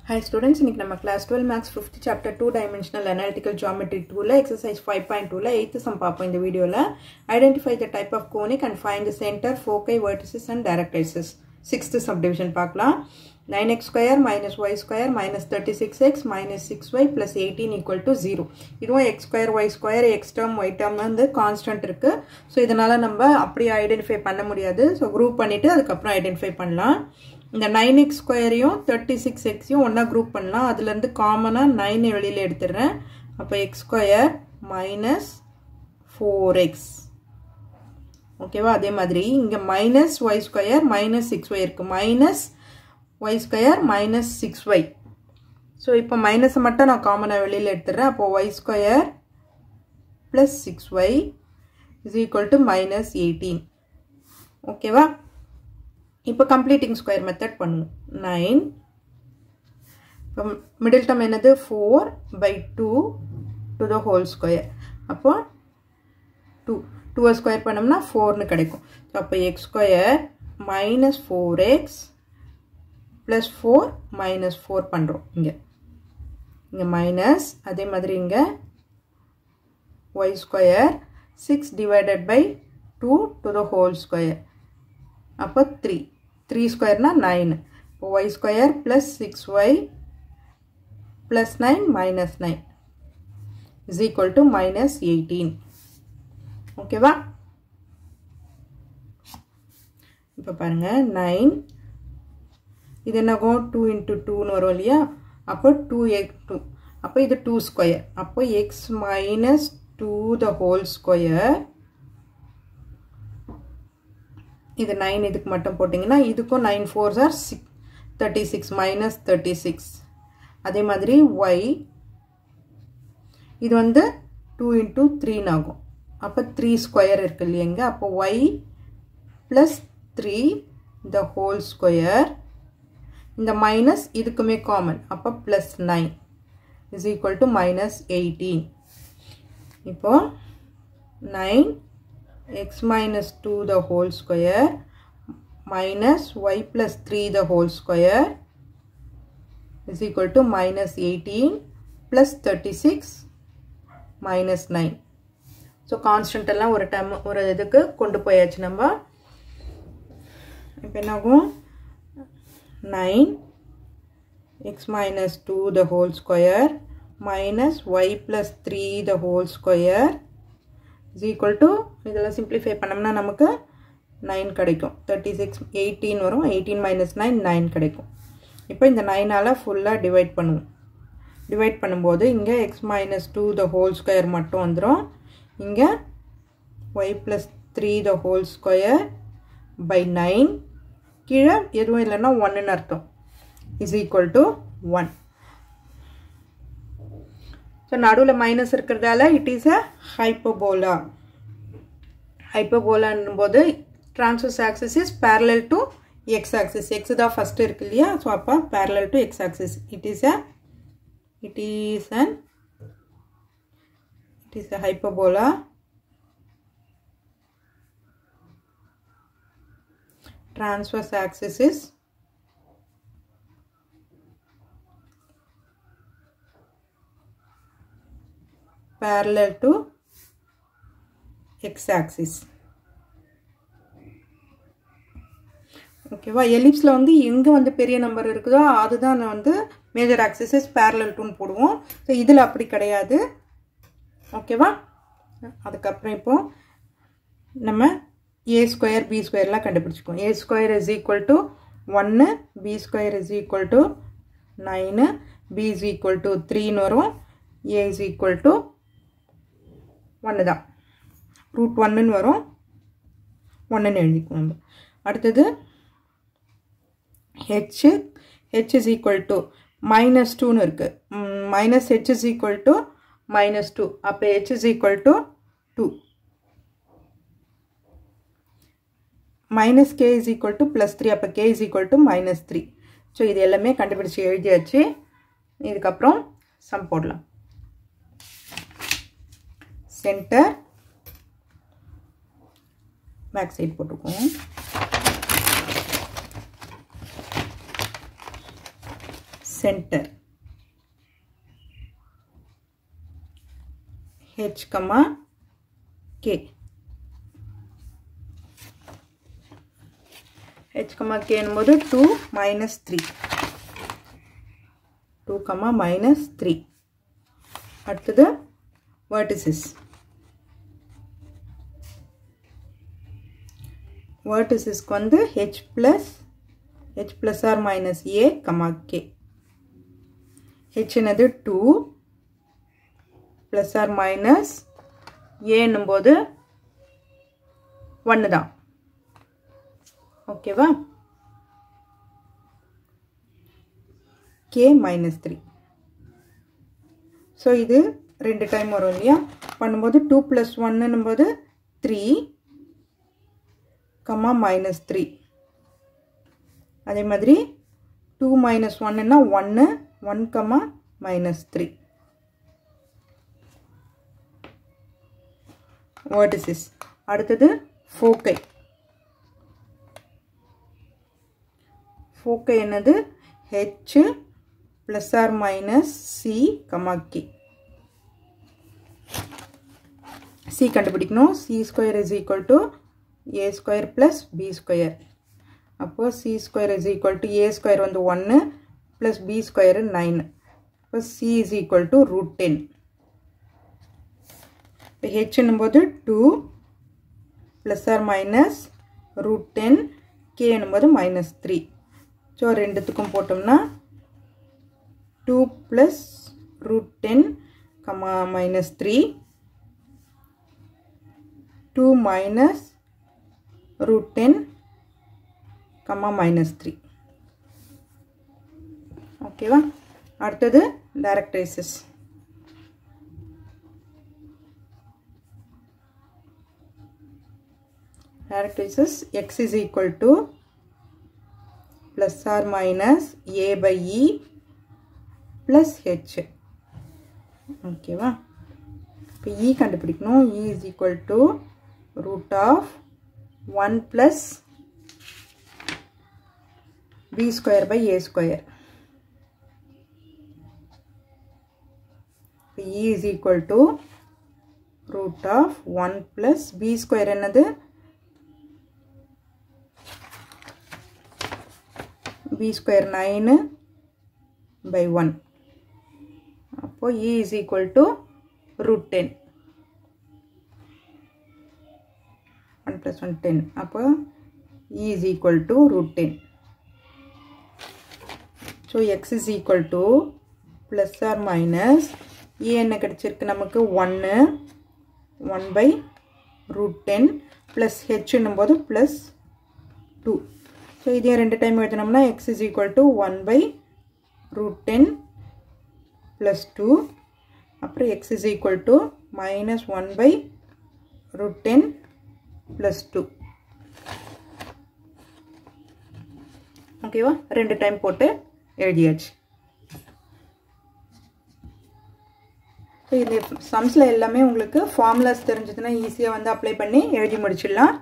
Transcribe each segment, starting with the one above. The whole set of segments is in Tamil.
Hi students, இன்னைக்கு நம்ம class 12 maths 5th chapter 2 dimensional analytical geometry 2 ல exercise 5.2 ல 8th sum பார்ப்போம் இந்த வீடியோல. Identify the type of conic and find the center, foci, vertices and directrices. 6th subdivision பார்க்கலாம். 9x square minus y square minus 36x minus 6y plus 18 equal to 0. இதுவும் x square y square x term y term வந்து constant இருக்கு. So இதனால நம்ம அப்படியே ஐடென்டிஃபை பண்ண முடியாது. So group பண்ணிட்டு அதுக்கப்புறம் ஐடென்டிஃபை பண்ணலாம். இந்த 9x ஸ்கொயரையும் 36xையும் ஒண்ணா குரூப் பண்ணலாம். அதுல இருந்து காமனா 9 வெளியில எடுத்துறேன். அப்ப x ஸ்கொயர் minus 4x. ஓகேவா? அதே மாதிரி இங்க minus y square minus 6y இருக்கு. minus y square minus 6y. So இப்போ மைனஸ் மட்டும் நான் காமனா வெளியில எடுத்துறேன். அப்போ y square plus 6y is equal to minus 18. ஓகேவா? இப்போ completing square method பண்ணுவோம். 9 middle term என்னது 4 by 2 to the whole square. அப்போ 2 square பண்ணோம்னா 4 னு கிடைக்கும். அப்போ x square minus 4x plus 4 minus 4 பண்றோம். இங்க minus அதே மாதிரி இங்க y square 6 divided by 2 to the whole square. அப்போ 3 square na 9. So y square plus 6y plus 9 minus 9 is equal to minus 18. Okay va? இப்போ பாருங்க 9 இது என்னகும் 2 into 2 னு வரும் இல்லையா? அப்போ 2x2. அப்போ இது 2 square. அப்போ x minus 2 the whole square. இது 9 இதுக்கு மட்டும் போட்டிங்கன்னா இதுக்கும் 9 4s are 36 minus 36. அதே மாதிரி y இது வந்து 2 into 3 ஆகும். அப்ப 3 ஸ்கொயர் இருக்கு இல்லையங்க? அப்போ y plus 3 the whole square. இந்த மைனஸ் இதுக்குமே காமன். அப்ப plus 9 is equal to minus 18. இப்போ 9 x minus 2 the whole square minus y plus 3 the whole square is equal to minus 18 plus 36 minus 9. So constant எல்லாம் ஒரு term ஒரு இதுக்கு கொண்டு போயாச்சு நம்ம. இப்போ என்னாகும் 9 x minus 2 the whole square minus y plus 3 the whole square is equal to இதெல்லாம் simplify பண்ணோம்னா நமக்கு 9 கிடைக்கும். 36 18 வரும். 18 minus 9 9 கிடைக்கும். இப்போ இந்த 9 ஆல ஃபுல்லா டிவைட் பண்ணுவோம். டிவைட் பண்ணும்போது இங்க x minus 2 the whole square மட்டும் வந்துரும். இங்க y plus 3 the whole square by 9 கீழ எதுவும் இல்லனா 1 ன்னு அர்த்தம் is equal to 1. So நடுவுல மைனஸ் இருக்குறதால it is a hyperbola. Hyperbola ன்னும்போது transverse axis is parallel to x axis. X தான் first இருக்கு இல்லையா? So அப்ப parallel to x axis. It is a hyperbola. Transverse axis is parallel to x axis. ஓகேவா? எலிப்ஸ்ல வந்து எங்க வந்து பெரிய நம்பர் இருக்குதோ அதுதான் வந்து major axis is parallel to ன்னு போடுவோம். சோ இதுல அப்படி கிடையாது. ஓகேவா? அதுக்கு அப்புறம் இப்போ நம்ம a square b ஸ்கொயர்லாம் கண்டுபிடிச்சுக்கோம். a square is equal to 1, b square is equal to 9, b is equal to 3 ன்னு வரும். a is equal to 1 தான். root 1 ன்னு வரும். 1 ன்னு எழுதிக்குவோம். அடுத்தது h is equal to minus 2 ன்னு இருக்கு. minus h is equal to minus 2. அப்ப h is equal to 2. minus k is equal to plus 3. அப்ப k is equal to minus 3. So இது எல்லாமே கண்டுபிடிச்சு எழுதியாச்சு. இதுக்கு அப்புறம் சம் போடலாம். center back side போட்டுக்குவோம். center h comma k. h comma k என்பது 2 minus 3. 2 comma minus 3. அடுத்தது vertices. Vertices வந்து h plus or minus a comma k. h என்னது 2 plus or minus a என்னும்போது 1 தான். ஓகேவா? k minus 3. ஸோ இது 2 டைம் வரும் இல்லையா? பண்ணும்போது 2 plus 1 என்னும்போது 3 comma minus 3. அதே மாதிரி 2 minus 1 என்ன 1 1 comma minus 3. vertices. அடுத்தது foci. foci என்னது h plus or minus c comma k. c கண்டுபிடிக்கணும். c square is equal to a square plus b square. அப்போ c square is equal to a square வந்து 1 plus b square 9. அப்போ c is equal to root 10. இப்போ h என்னும்போது 2 plus or minus root 10, k என்னும்போது minus 3. So ரெண்டுத்துக்கும் போட்டோம்னா 2 plus root 10 comma minus 3, 2 minus root 10 comma minus 3. ஓகேவா? அடுத்தது directrices. Directrices x is equal to plus or minus a by e plus h. ஓகேவா? இப்போ e கண்டுபிடிக்கணும். e is equal to root of 1 plus b square by a square. e is equal to root of 1 plus b square என்னது b square 9 by 1. அப்போ e is equal to root 10. 1 plus 1 10. அப்போ e is equal to root 10. So x is equal to plus or minus e என்ன கிடைச்சிருக்கு நமக்கு 1 by root 10 plus h என்னும்போது plus 2. So இதையும் ரெண்டு time எழுதினோம்னா x is equal to 1 by root 10 plus 2. அப்புறம் x is equal to minus 1 by root 10 plus 2. ஓகேவா? ரெண்டு டைம் போட்டு எழுதியாச்சு. ஸோ இந்த சம்ஸில் எல்லாமே உங்களுக்கு ஃபார்முலாஸ் தெரிஞ்சதுன்னா ஈஸியாக வந்து அப்ளை பண்ணி எழுதி முடிச்சிடலாம்.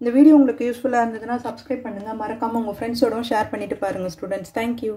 இந்த வீடியோ உங்களுக்கு யூஸ்ஃபுல்லாக இருந்ததுன்னா சப்ஸ்கிரைப் பண்ணுங்கள். மறக்காமல் உங்கள் ஃப்ரெண்ட்ஸோடவும் ஷேர் பண்ணிவிட்டு பாருங்கள் ஸ்டூடெண்ட்ஸ். தேங்க்யூ.